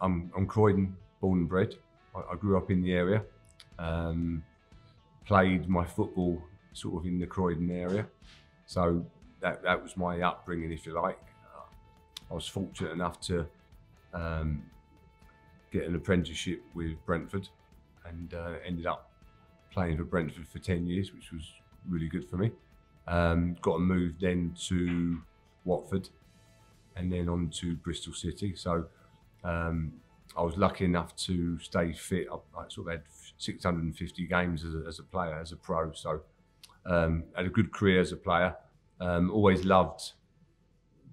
I'm Croydon born and bred. I grew up in the area. Played my football sort of in the Croydon area. So that was my upbringing, if you like. I was fortunate enough to get an apprenticeship with Brentford and ended up playing for Brentford for 10 years, which was really good for me. Got a move then to Watford and then on to Bristol City. So I was lucky enough to stay fit. I sort of had 650 games as a player, as a pro. So had a good career as a player. Always loved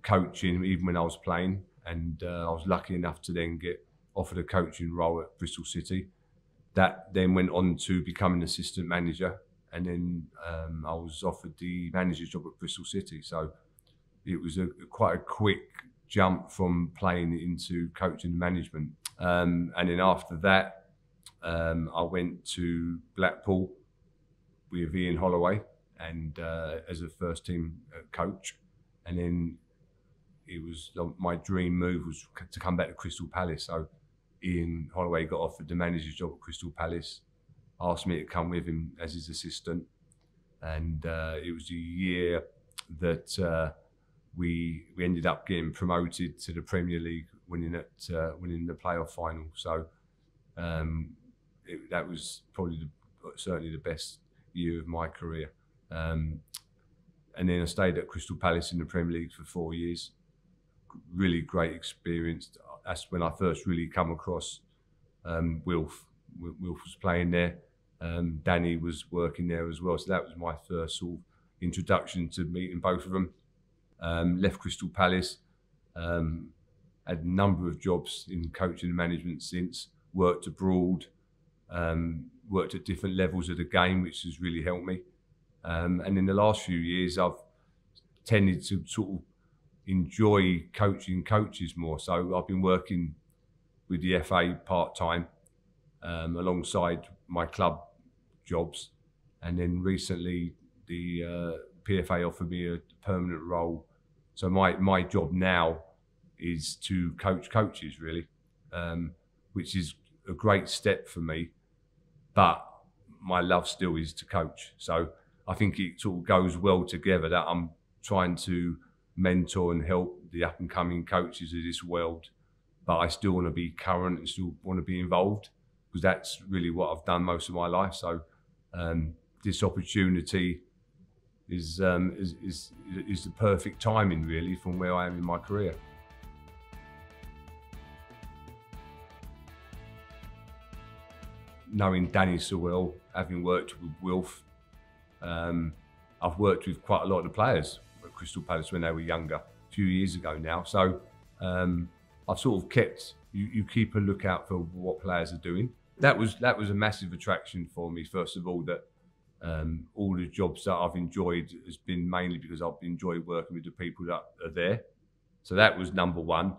coaching, even when I was playing. And I was lucky enough to then get offered a coaching role at Bristol City. That then went on to become an assistant manager. And then I was offered the manager's job at Bristol City. So it was quite a quick jump from playing into coaching and management. And then after that, I went to Blackpool with Ian Holloway and as a first team coach. And then it was my dream move was to come back to Crystal Palace. So Ian Holloway got offered the manager's job at Crystal Palace, asked me to come with him as his assistant. And it was a year that we ended up getting promoted to the Premier League, winning the playoff final. So that was probably certainly the best year of my career. And then I stayed at Crystal Palace in the Premier League for 4 years. Really great experience. That's when I first really come across Wilf. Wilf was playing there. Danny was working there as well. So that was my first sort of introduction to meeting both of them. Left Crystal Palace. Had a number of jobs in coaching and management since. Worked abroad. Worked at different levels of the game, which has really helped me. And in the last few years, I've tended to sort of enjoy coaching coaches more. So I've been working with the FA part-time alongside my club jobs. And then recently the PFA offered me a permanent role. So my job now is to coach coaches really, which is a great step for me. But my love still is to coach. So I think it sort of goes well together that I'm trying to mentor and help the up and coming coaches of this world, but I still want to be current and still want to be involved because that's really what I've done most of my life. So this opportunity is the perfect timing really from where I am in my career. Knowing Danny so well, having worked with Wilf, I've worked with quite a lot of the players at Crystal Palace when they were younger, a few years ago now. So I've sort of kept, you keep a lookout for what players are doing. That was a massive attraction for me, first of all, that all the jobs that I've enjoyed has been mainly because I've enjoyed working with the people that are there. So that was number one.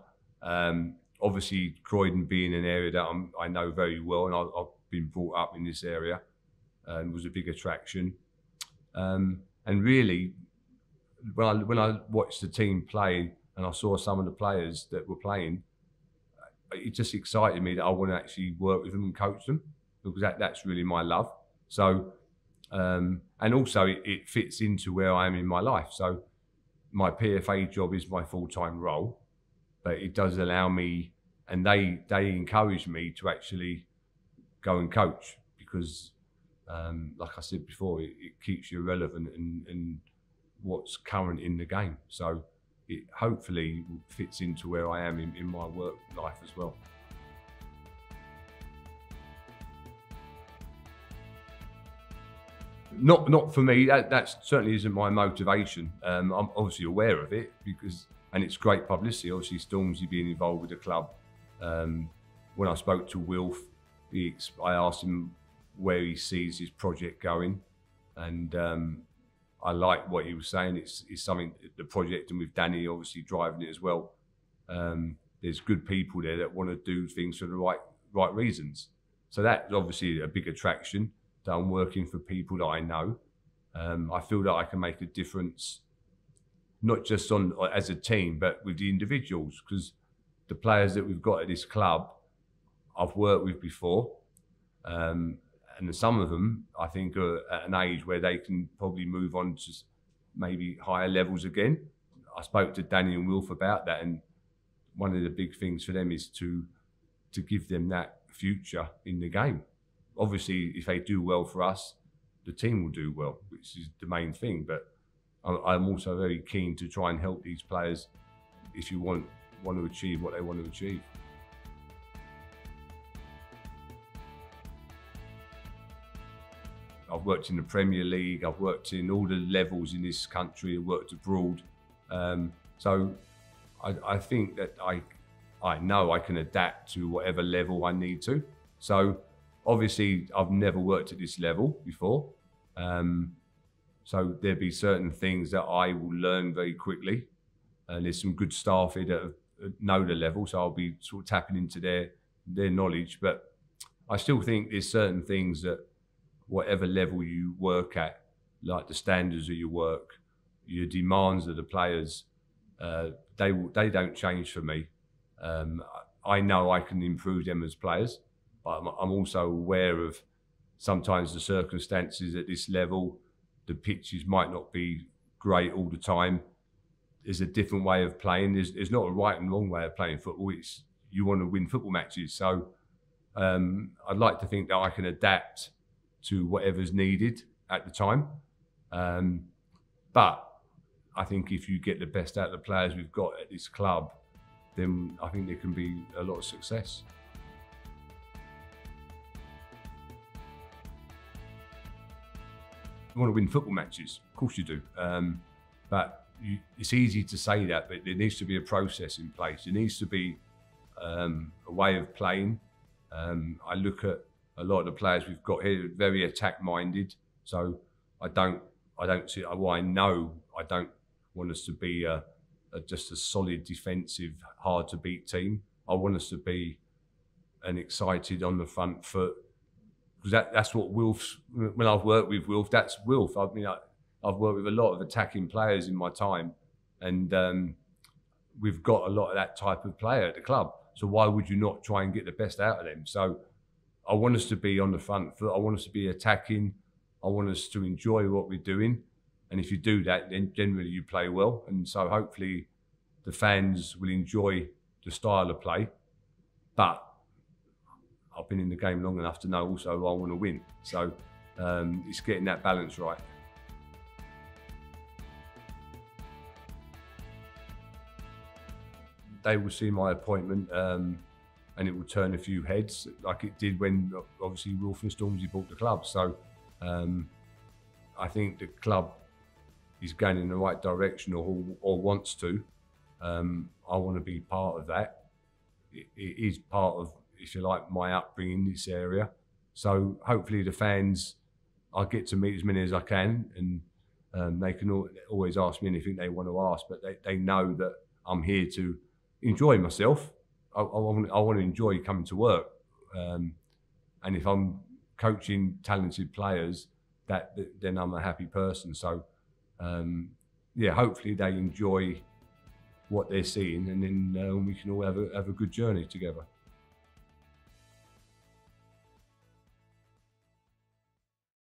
Obviously, Croydon being an area that I know very well, and I've been brought up in this area, and was a big attraction. And really, when I watched the team play and I saw some of the players that were playing, it just excited me that I want to actually work with them and coach them, because that's really my love. So, and also it fits into where I am in my life. So my PFA job is my full-time role, but it does allow me, and they encourage me to actually go and coach because, like I said before, it keeps you relevant and what's current in the game. So it hopefully fits into where I am in my work life as well. Not for me. That certainly isn't my motivation. I'm obviously aware of it and it's great publicity. Obviously, Stormzy being involved with the club. When I spoke to Wilf, I asked him where he sees his project going, and I like what he was saying. It's something, the project, and with Danny obviously driving it as well. There's good people there that want to do things for the right reasons. So that's obviously a big attraction, that I'm working for people that I know. I feel that I can make a difference, not just as a team, but with the individuals, because the players that we've got at this club I've worked with before. And some of them, I think, are at an age where they can probably move on to maybe higher levels again. I spoke to Danny and Wilf about that, and one of the big things for them is to give them that future in the game. Obviously, if they do well for us, the team will do well, which is the main thing. But I'm also very keen to try and help these players if you want to achieve what they want to achieve. I've worked in the Premier League, I've worked in all the levels in this country, I've worked abroad. So I think that I know I can adapt to whatever level I need to. So obviously I've never worked at this level before. So there'll be certain things that I will learn very quickly. And there's some good staff here that know the level, so I'll be sort of tapping into their knowledge. But I still think there's certain things that whatever level you work at, like the standards of your work, your demands of the players, they don't change for me. I know I can improve them as players, but I'm also aware of sometimes the circumstances at this level. The pitches might not be great all the time. There's a different way of playing. There's not a right and wrong way of playing football. It's you want to win football matches. So I'd like to think that I can adapt to whatever's needed at the time. But I think if you get the best out of the players we've got at this club, then I think there can be a lot of success. You want to win football matches, of course you do. But it's easy to say that, but there needs to be a process in place. There needs to be a way of playing. I look at a lot of the players we've got here, very attack-minded. So I don't see. Well, I know I don't want us to be just a solid defensive, hard-to-beat team. I want us to be an excited on the front foot, because that's what Wilf's. When I've worked with Wilf, that's Wilf. I mean, I've worked with a lot of attacking players in my time, and we've got a lot of that type of player at the club. So why would you not try and get the best out of them? So I want us to be on the front foot. I want us to be attacking. I want us to enjoy what we're doing. And if you do that, then generally you play well. And so hopefully the fans will enjoy the style of play. But I've been in the game long enough to know also I want to win. So it's getting that balance right. They will see my appointment and it will turn a few heads, like it did when obviously Wilf and Stormzy bought the club. So I think the club is going in the right direction, or wants to. I want to be part of that. It is part of, if you like, my upbringing in this area. So hopefully the fans, I get to meet as many as I can, and they can always ask me anything they want to ask, but they know that I'm here to enjoy myself. I want to enjoy coming to work, and if I'm coaching talented players, then I'm a happy person. So yeah, hopefully they enjoy what they're seeing, and then we can all have a good journey together.